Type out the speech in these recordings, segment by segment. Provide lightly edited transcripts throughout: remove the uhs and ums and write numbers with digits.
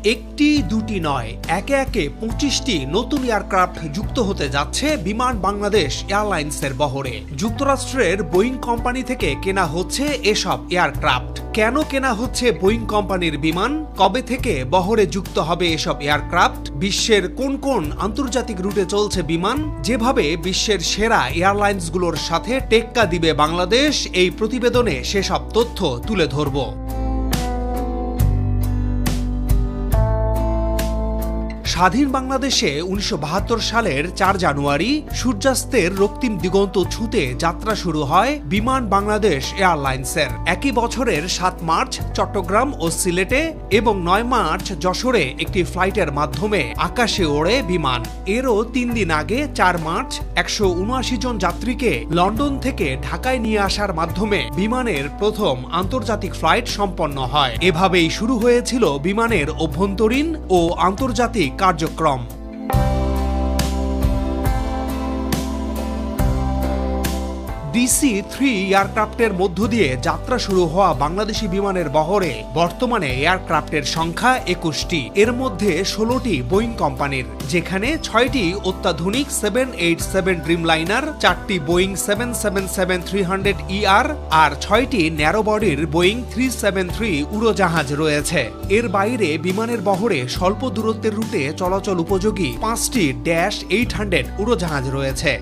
একটি দুটি নয়, একে একে 25টি নতুন এয়ারক্রাফট যুক্ত হতে যাচ্ছে বিমান বাংলাদেশ এয়ারলাইন্সের বহরে। যুক্তরাষ্ট্রের বোয়িং কোম্পানি থেকে কেনা হচ্ছে এসব এয়ারক্রাফট। কেন কেনা হচ্ছে বোয়িং কোম্পানির বিমান? কবে থেকে বহরে যুক্ত হবে এসব এয়ারক্রাফট? বিশ্বের কোন কোন আন্তর্জাতিক রুটে চলছে বিমান? যেভাবে বিশ্বের সেরা এয়ারলাইন্সগুলোর সাথে টেক্কা দিবে বাংলাদেশ, এই প্রতিবেদনে সেসব তথ্য তুলে ধরব। স্বাধীন বাংলাদেশে 1972 সালের 4 জানুয়ারি সূর্যাস্তের রক্তিম দিগন্ত ছুঁতে যাত্রা শুরু হয় বিমান বাংলাদেশ এয়ারলাইন্সের। একই বছরের 7 মার্চ চট্টগ্রাম ও সিলেটে এবং 9 মার্চ যশোরে একটি ফ্লাইটের মাধ্যমে আকাশে ওড়ে বিমান। এরও 3 দিন আগে 4 মার্চ 179 জন যাত্রীকে লন্ডন থেকে ঢাকায় নিয়ে আসার মাধ্যমে বিমানের প্রথম আন্তর্জাতিক ফ্লাইট সম্পন্ন হয়। এভাবেই শুরু হয়েছিল বিমানের অভ্যন্তরীণ ও আন্তর্জাতিক কার্যক্রম। DC-3 এয়ারক্রাফটের মধ্য দিয়ে যাত্রা শুরু হওয়া বাংলাদেশি বিমানের বহরে বর্তমানে এয়ারক্রাফটের সংখ্যা 21টি। এর মধ্যে 16টি বোয়িং কোম্পানির, যেখানে 6টি অত্যাধুনিক 787 ড্রিমলাইনার, 4টি বোয়িং 777-300ER আর 6টি ন্যারো বডির বোয়িং 373 উড়োজাহাজ রয়েছে। এর বাইরে বিমানের বহরে স্বল্প দূরত্বের রুটে চলাচল উপযোগী 5টি -800 উড়োজাহাজ রয়েছে।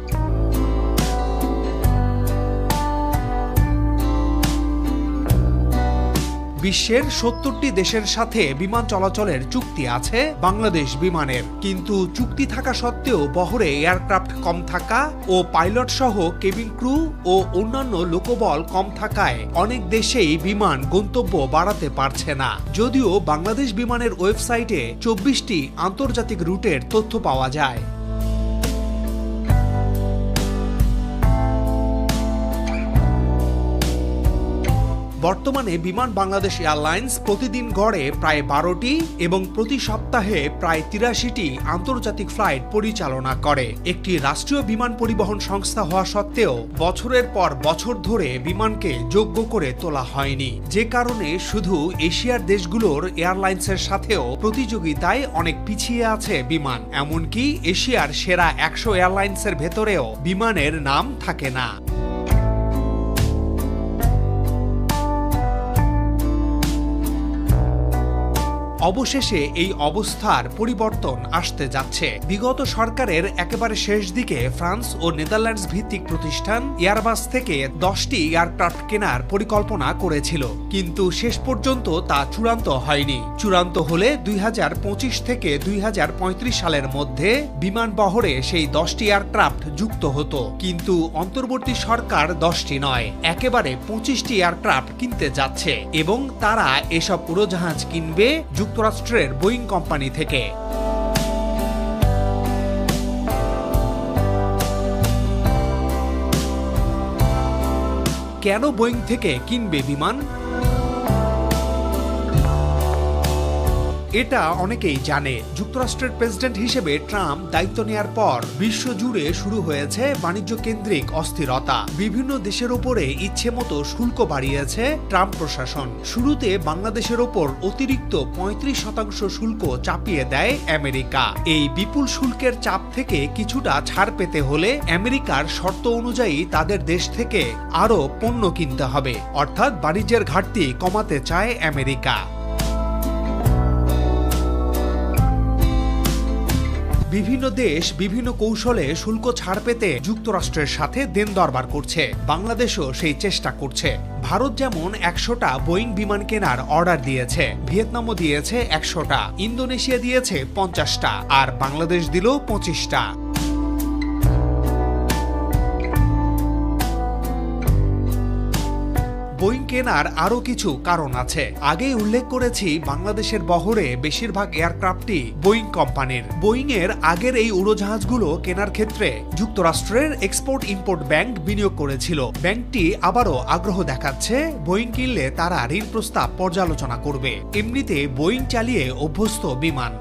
বিশ্বের 70টি দেশের সাথে বিমান চলাচলের চুক্তি আছে বাংলাদেশ বিমানের, কিন্তু চুক্তি থাকা সত্ত্বেও বহরে এয়ারক্রাফট কম থাকা ও পাইলট সহ কেবিন ক্রু ও অন্যান্য লোকবল কম থাকায় অনেক দেশেই বিমান গন্তব্য বাড়াতে পারছে না। যদিও বাংলাদেশ বিমানের ওয়েবসাইটে 24টি আন্তর্জাতিক রুটের তথ্য পাওয়া যায়। বর্তমানে বিমান বাংলাদেশ এয়ারলাইন্স প্রতিদিন গড়ে প্রায় 12টি এবং প্রতি সপ্তাহে প্রায় 83টি আন্তর্জাতিক ফ্লাইট পরিচালনা করে। একটি রাষ্ট্রীয় বিমান পরিবহন সংস্থা হওয়া সত্ত্বেও বছরের পর বছর ধরে বিমানকে যোগ্য করে তোলা হয়নি, যে কারণে শুধু এশিয়ার দেশগুলোর এয়ারলাইন্সের সাথেও প্রতিযোগিতায় অনেক পিছিয়ে আছে বিমান। এমনকি এশিয়ার সেরা 100 এয়ারলাইন্সের ভেতরেও বিমানের নাম থাকে না। অবশেষে এই অবস্থার পরিবর্তন আসতে যাচ্ছে। বিগত সরকারের একেবারে শেষ দিকে ফ্রান্স ও নেদারল্যান্ডস ভিত্তিক প্রতিষ্ঠান এয়ারবাস থেকে 10টি এয়ারক্রাফট কেনার পরিকল্পনা করেছিল, কিন্তু শেষ পর্যন্ত তা চূড়ান্ত হয়নি। চূড়ান্ত হলে 2025 থেকে 2035 সালের মধ্যে বিমান বহরে সেই 10টি এয়ারক্রাফট যুক্ত হতো, কিন্তু অন্তর্বর্তী সরকার 10টি নয়, একেবারে 25টি এয়ারক্রাফট কিনতে যাচ্ছে এবং তারা এসব উড়োজাহাজ কিনবে যুক্তরাষ্ট্রের বোয়িং কোম্পানি থেকে। কেন বোয়িং থেকে কিনবে বিমান? এটা অনেকেই জানে। যুক্তরাষ্ট্রের প্রেসিডেন্ট হিসেবে ট্রাম্প দায়িত্ব নেয়ার পর বিশ্বজুড়ে শুরু হয়েছে বাণিজ্য কেন্দ্রিক অস্থিরতা। বিভিন্ন দেশের উপরে ইচ্ছে মতো শুল্ক বাড়িয়েছে ট্রাম্প প্রশাসন। শুরুতে বাংলাদেশের ওপর অতিরিক্ত 35% শুল্ক চাপিয়ে দেয় আমেরিকা। এই বিপুল শুল্কের চাপ থেকে কিছুটা ছাড় পেতে হলে আমেরিকার শর্ত অনুযায়ী তাদের দেশ থেকে আরও পণ্য কিনতে হবে, অর্থাৎ বাণিজ্যের ঘাটতি কমাতে চায় আমেরিকা। বিভিন্ন দেশ বিভিন্ন কৌশলে শুল্ক ছাড় পেতে যুক্তরাষ্ট্রের সাথে দেন দরবার করছে। বাংলাদেশও সেই চেষ্টা করছে। ভারত যেমন 100টা বোয়িং বিমান কেনার অর্ডার দিয়েছে, ভিয়েতনামও দিয়েছে 100টা, ইন্দোনেশিয়া দিয়েছে 50টা, আর বাংলাদেশ দিল 25টা। বোয়িং কেনার আরও কিছু কারণ আছে। আগেই উল্লেখ করেছি বাংলাদেশের বহরে বেশিরভাগ এয়ারক্রাফটই বোয়িং কোম্পানির। বোয়িং এর আগের এই উড়োজাহাজগুলো কেনার ক্ষেত্রে যুক্তরাষ্ট্রের এক্সপোর্ট ইম্পোর্ট ব্যাংক বিনিয়োগ করেছিল। ব্যাংকটি আবারও আগ্রহ দেখাচ্ছে বোয়িং কিনলে তারা ঋণ প্রস্তাব পর্যালোচনা করবে। এমনিতে বোয়িং চালিয়ে অভ্যস্ত বিমান।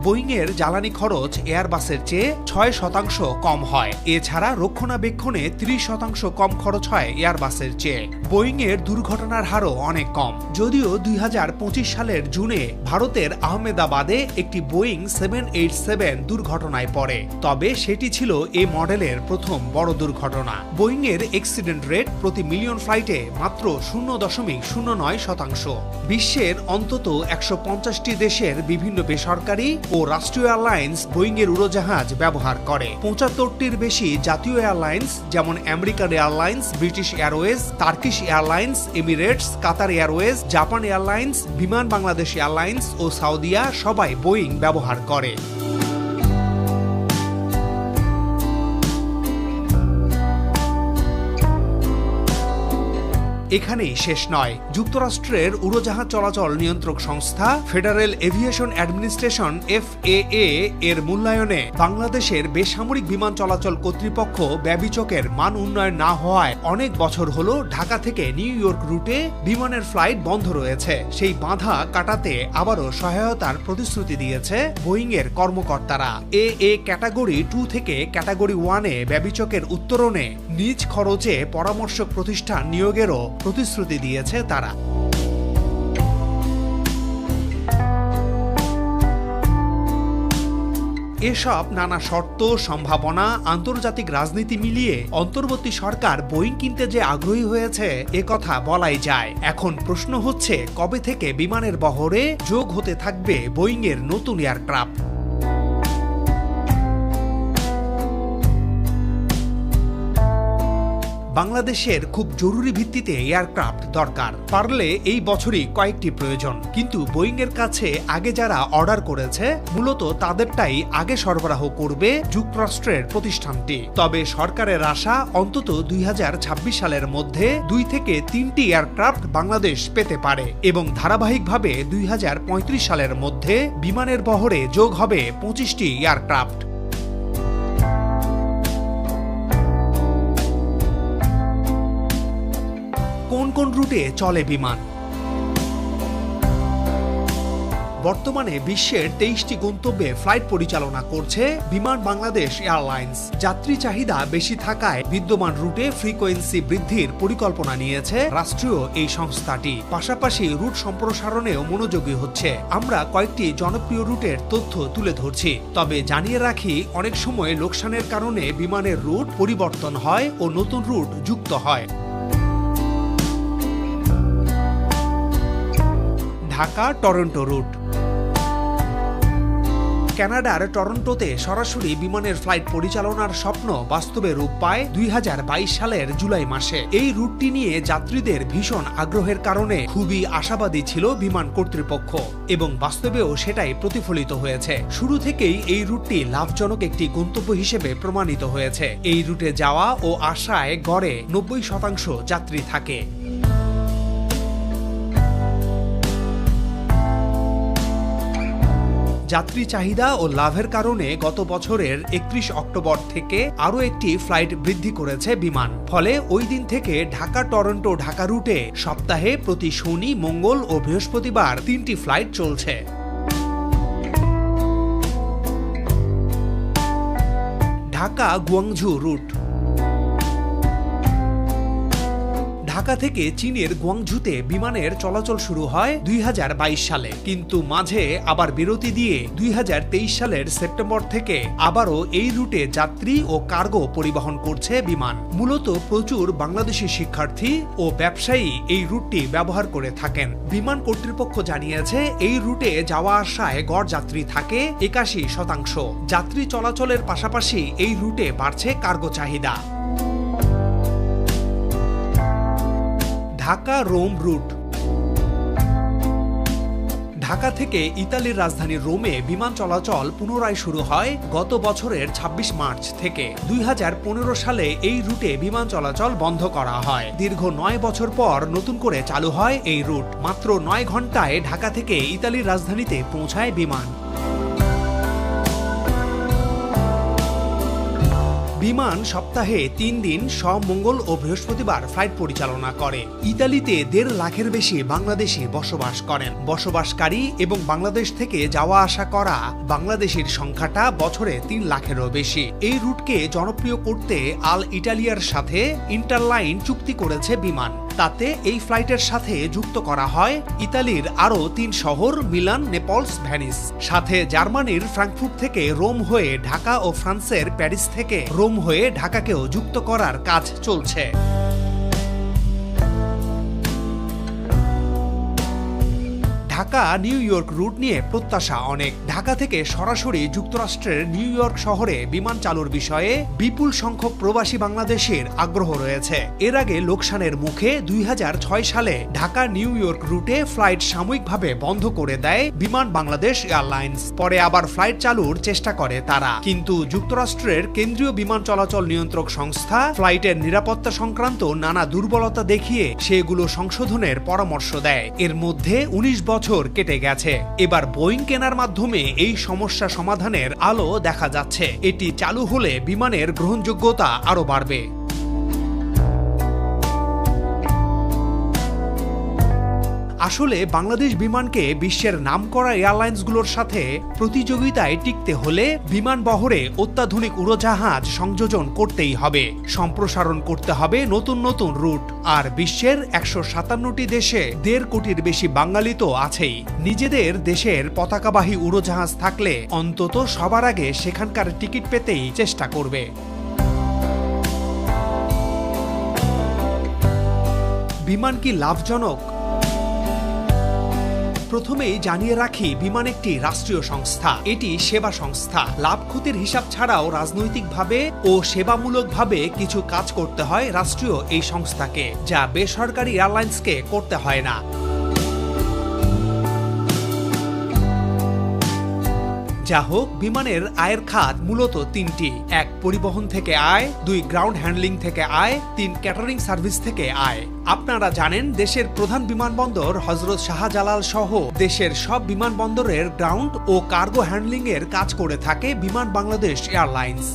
বোয়িংয়ের জ্বালানি খরচ এয়ারবাসের চেয়ে 6% কম হয়। এছাড়া রক্ষণাবেক্ষণে 30% কম খরচ হয় এয়ারবাসের চেয়ে। বোয়িংয়ের দুর্ঘটনার হারও অনেক কম। যদিও 2025 সালের জুনে ভারতের আহমেদাবাদে একটি বোয়িং 787 দুর্ঘটনায় পড়ে, তবে সেটি ছিল এই মডেলের প্রথম বড় দুর্ঘটনা। বোয়িংয়ের অ্যাক্সিডেন্ট রেট প্রতি মিলিয়ন ফ্লাইটে মাত্র 0.09%। বিশ্বের অন্তত 150টি দেশের বিভিন্ন বেসরকারি ও রাষ্ট্রীয় এয়ারলাইন্স বোয়িংয়ের উড়োজাহাজ ব্যবহার করে। 75টির বেশি জাতীয় এয়ারলাইন্স যেমন American Airlines, British Airways, Turkish Airlines, Emirates, Qatar Airways, Japan Airlines, Biman Bangladesh Airlines ও সাউদিয়া সবাই বোয়িং ব্যবহার করে। এখানেই শেষ নয়। যুক্তরাষ্ট্রের উড়োজাহাজ চলাচল নিয়ন্ত্রক সংস্থা ফেডারেল এভিয়েশন অ্যাডমিনিস্ট্রেশন FAA এর মূল্যায়নে বাংলাদেশের বেসামরিক বিমান চলাচল কর্তৃপক্ষ ব্যবিচকের মান উন্নয়ন না হওয়ায় অনেক বছর হলো ঢাকা থেকে নিউ ইয়র্ক রুটে বিমানের ফ্লাইট বন্ধ রয়েছে। সেই বাধা কাটাতে আবারও সহায়তার প্রতিশ্রুতি দিয়েছে বোয়িংয়ের কর্মকর্তারা। AA ক্যাটাগরি 2 থেকে ক্যাটাগরি 1-এ ব্যবিচকের উত্তরণে নিজ খরচে পরামর্শক প্রতিষ্ঠান নিয়োগেরও প্রতিশ্রুতি দিয়েছে তারা। এসব নানা শর্ত, সম্ভাবনা, আন্তর্জাতিক রাজনীতি মিলিয়ে অন্তর্বর্তী সরকার বোয়িং কিনতে যে আগ্রহী হয়েছে এ কথা বলাই যায়। এখন প্রশ্ন হচ্ছে, কবে থেকে বিমানের বহরে যোগ হতে থাকবে বোয়িংয়ের নতুন এয়ারক্রাফট? বাংলাদেশের খুব জরুরি ভিত্তিতে এয়ারক্রাফট দরকার, পারলে এই বছরই কয়েকটি প্রয়োজন। কিন্তু বোয়িংয়ের কাছে আগে যারা অর্ডার করেছে মূলত তাদেরটাই আগে সরবরাহ করবে যুক্তরাষ্ট্রের প্রতিষ্ঠানটি। তবে সরকারের আশা অন্তত 2026 সালের মধ্যে 2 থেকে 3টি এয়ারক্রাফট বাংলাদেশ পেতে পারে এবং ধারাবাহিকভাবে 2035 সালের মধ্যে বিমানের বহরে যোগ হবে 25টি এয়ারক্রাফট। কোন কোন রুটে চলে বিমান? বর্তমানে বিশ্বের 23টি গন্তব্যে ফ্লাইট পরিচালনা করছে বিমান বাংলাদেশ এয়ারলাইন্স। যাত্রী চাহিদা বেশি থাকায় বিদ্যমান রুটে ফ্রিকোয়েন্সি বৃদ্ধির পরিকল্পনা নিয়েছে রাষ্ট্রীয় এই সংস্থাটি। পাশাপাশি রুট সম্প্রসারণেও মনোযোগী হচ্ছে। আমরা কয়েকটি জনপ্রিয় রুটের তথ্য তুলে ধরছি, তবে জানিয়ে রাখি অনেক সময় লোকসানের কারণে বিমানের রুট পরিবর্তন হয় ও নতুন রুট যুক্ত হয়। Dhaka Toronto route. কানাডার টরন্টোতে সরাসরি বিমানের ফ্লাইট পরিচালনার স্বপ্ন বাস্তবে রূপ পায় 2022 সালের জুলাই মাসে। এই রুটটি নিয়ে যাত্রীদের ভীষণ আগ্রহের কারণে খুবই আশাবাদী ছিল বিমান কর্তৃপক্ষ এবং বাস্তবেও সেটাই প্রতিফলিত হয়েছে। শুরু থেকেই এই রুটটি লাভজনক একটি গন্তব্য হিসেবে প্রমাণিত হয়েছে। এই রুটে যাওয়া ও আসায় গড়ে 90% যাত্রী থাকে। যাত্রী চাহিদা ও লাভের কারণে গত বছরের 31 অক্টোবর থেকে আরও একটি ফ্লাইট বৃদ্ধি করেছে বিমান। ফলে ওই দিন থেকে ঢাকা টরন্টো ঢাকা রুটে সপ্তাহে প্রতি শনি, মঙ্গল ও বৃহস্পতিবার 3টি ফ্লাইট চলছে। Dhaka Guangzhou root. ঢাকা থেকে চীনের গুয়াংঝুতে বিমানের চলাচল শুরু হয় 2022 সালে, কিন্তু মাঝে আবার বিরতি দিয়ে 2023 সালের সেপ্টেম্বর থেকে আবারও এই রুটে যাত্রী ও কার্গো পরিবহন করছে বিমান। মূলত প্রচুর বাংলাদেশি শিক্ষার্থী ও ব্যবসায়ী এই রুটটি ব্যবহার করে থাকেন। বিমান কর্তৃপক্ষ জানিয়েছে এই রুটে যাওয়া আসায় গড় যাত্রী থাকে 81%। যাত্রী চলাচলের পাশাপাশি এই রুটে বাড়ছে কার্গো চাহিদা। Dhaka Rome root. ঢাকা থেকে ইতালির রাজধানী রোমে বিমান চলাচল পুনরায় শুরু হয় গত বছরের 26 মার্চ থেকে। 2015 সালে এই রুটে বিমান চলাচল বন্ধ করা হয়। দীর্ঘ 9 বছর পর নতুন করে চালু হয় এই রুট। মাত্র 9 ঘন্টায় ঢাকা থেকে ইতালির রাজধানীতে পৌঁছায় বিমান। বিমান সপ্তাহে 3 দিন সোম, মঙ্গল ও বৃহস্পতিবার ফ্লাইট পরিচালনা করে। ইতালিতে 1.5 লাখের বেশি বাংলাদেশি বসবাস করেন। বসবাসকারী এবং বাংলাদেশ থেকে যাওয়া আসা করা বাংলাদেশির সংখ্যাটা বছরে 3 লাখেরও বেশি। এই রুটকে জনপ্রিয় করতে আল ইটালিয়ার সাথে ইন্টারলাইন চুক্তি করেছে বিমান। তাতে এই ফ্লাইটের সাথে যুক্ত করা হয় ইতালির আরও 3 শহর মিলান, নেপলস, ভেনিস। সাথে জার্মানির ফ্রাঙ্কফুর্ট থেকে রোম হয়ে ঢাকা ও ফ্রান্সের প্যারিস থেকে রোম হয়ে ঢাকাকেও যুক্ত করার কাজ চলছে। ঢাকা নিউ ইয়র্ক রুট নিয়ে প্রত্যাশা অনেক। ঢাকা থেকে সরাসরি যুক্তরাষ্ট্রের নিউ ইয়র্ক শহরে বিমান চালুর বিষয়ে বিপুল সংখ্যক প্রবাসী বাংলাদেশের আগ্রহ রয়েছে। এর আগে লোকসানের মুখে 2006 সালে ঢাকা নিউ ইয়র্ক রুটে ফ্লাইট সাময়িকভাবে বন্ধ করে দেয় বিমান বাংলাদেশ এয়ারলাইন্স। পরে আবার ফ্লাইট চালুর চেষ্টা করে তারা, কিন্তু যুক্তরাষ্ট্রের কেন্দ্রীয় বিমান চলাচল নিয়ন্ত্রক সংস্থা ফ্লাইটের নিরাপত্তা সংক্রান্ত নানা দুর্বলতা দেখিয়ে সেগুলো সংশোধনের পরামর্শ দেয়। এর মধ্যে 19 বছর কেটে গেছে। এবার বোয়িং কেনার মাধ্যমে এই সমস্যা সমাধানের আলো দেখা যাচ্ছে। এটি চালু হলে বিমানের গ্রহণযোগ্যতা আরো বাড়বে। আসলে বাংলাদেশ বিমানকে বিশ্বের নামকরা এয়ারলাইন্সগুলোর সাথে প্রতিযোগিতায় টিকতে হলে বিমান বহরে অত্যাধুনিক উড়োজাহাজ সংযোজন করতেই হবে, সম্প্রসারণ করতে হবে নতুন নতুন রুট। আর বিশ্বের 157টি দেশে 1.5 কোটির বেশি বাঙালি তো আছেই। নিজেদের দেশের পতাকাবাহী উড়োজাহাজ থাকলে অন্তত সবার আগে সেখানকার টিকিট পেতেই চেষ্টা করবে। বিমান কি লাভজনক? প্রথমেই জানিয়ে রাখি, বিমান একটি রাষ্ট্রীয় সংস্থা। এটি সেবা সংস্থা। লাভ ক্ষতির হিসাব ছাড়াও রাজনৈতিকভাবে ও সেবামূলকভাবে কিছু কাজ করতে হয় রাষ্ট্রীয় এই সংস্থাকে, যা বেসরকারি এয়ারলাইন্সকে করতে হয় না। যা হোক, বিমানের আয়ের খাত মূলত 3টি। 1 পরিবহন থেকে আয়, 2 গ্রাউন্ড হ্যান্ডলিং থেকে আয়, 3 ক্যাটারিং সার্ভিস থেকে আয়। আপনারা জানেন, দেশের প্রধান বিমানবন্দর হযরত শাহজালাল সহ দেশের সব বিমানবন্দরের গ্রাউন্ড ও কার্গো হ্যান্ডলিং এর কাজ করে থাকে বিমান বাংলাদেশ এয়ারলাইন্স।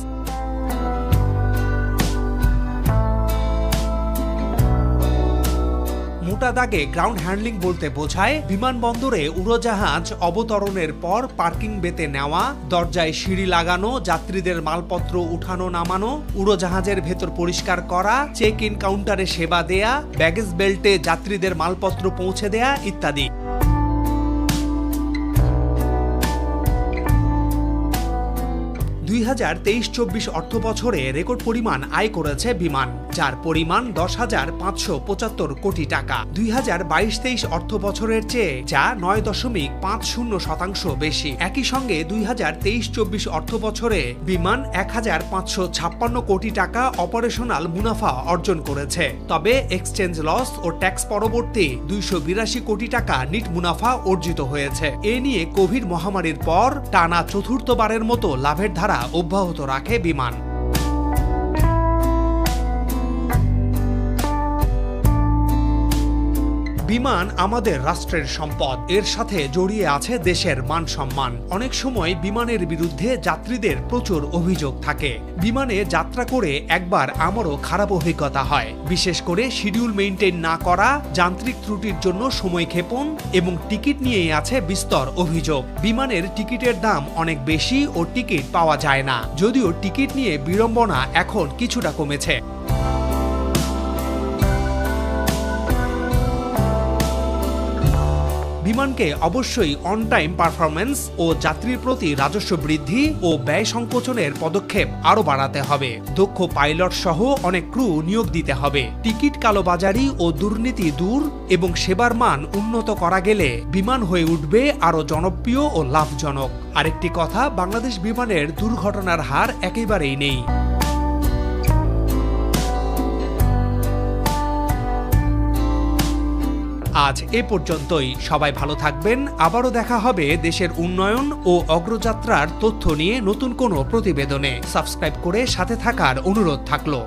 মোটা দাগে গ্রাউন্ড হ্যান্ডলিং বলতে বোঝায় বিমানবন্দরে উড়োজাহাজ অবতরণের পর পার্কিং বেতে নেওয়া, দরজায় সিঁড়ি লাগানো, যাত্রীদের মালপত্র উঠানো নামানো, উড়োজাহাজের ভেতর পরিষ্কার করা, চেক ইন কাউন্টারে সেবা দেয়া, ব্যাগেজ বেল্টে যাত্রীদের মালপত্র পৌঁছে দেয়া ইত্যাদি। 2023-24 অর্থবছরে রেকর্ড পরিমাণ আয় করেছে বিমান, যার পরিমাণ 10,575 কোটি টাকা। 2022-23 অর্থবছরের চেয়ে যা 9.50% বেশি। একই সঙ্গে 2023-24 অর্থবছরে বিমান 1,556 কোটি টাকা অপারেশনাল মুনাফা অর্জন করেছে। তবে এক্সচেঞ্জ লস ও ট্যাক্স পরবর্তী 282 কোটি টাকা নিট মুনাফা অর্জিত হয়েছে। এ নিয়ে কোভিড মহামারীর পর টানা চতুর্থবারের মতো লাভের ধারা অব্যাহত রাখে বিমান। বিমান আমাদের রাষ্ট্রের সম্পদ। এর সাথে জড়িয়ে আছে দেশের মান সম্মান। অনেক সময় বিমানের বিরুদ্ধে যাত্রীদের প্রচুর অভিযোগ থাকে। বিমানে যাত্রা করে একবার আমারও খারাপ অভিজ্ঞতা হয়, বিশেষ করে শিডিউল মেইনটেইন না করা, যান্ত্রিক ত্রুটির জন্য সময় ক্ষেপণ এবং টিকিট নিয়েই আছে বিস্তর অভিযোগ। বিমানের টিকিটের দাম অনেক বেশি ও টিকিট পাওয়া যায় না, যদিও টিকিট নিয়ে বিড়ম্বনা এখন কিছুটা কমেছে। বিমানকে অবশ্যই অন টাইম পারফরম্যান্স ও যাত্রীর প্রতি রাজস্ব বৃদ্ধি ও ব্যয় সংকোচনের পদক্ষেপ আরও বাড়াতে হবে। দক্ষ পাইলট সহ অনেক ক্রু নিয়োগ দিতে হবে। টিকিট কালোবাজারি ও দুর্নীতি দূর এবং সেবার মান উন্নত করা গেলে বিমান হয়ে উঠবে আরও জনপ্রিয় ও লাভজনক। আরেকটি কথা, বাংলাদেশ বিমানের দুর্ঘটনার হার একেবারেই নেই। আজ এ পর্যন্তই। সবাই ভালো থাকবেন। আবারও দেখা হবে দেশের উন্নয়ন ও অগ্রযাত্রার তথ্য নিয়ে নতুন কোনো প্রতিবেদনে। সাবস্ক্রাইব করে সাথে থাকার অনুরোধ থাকলো।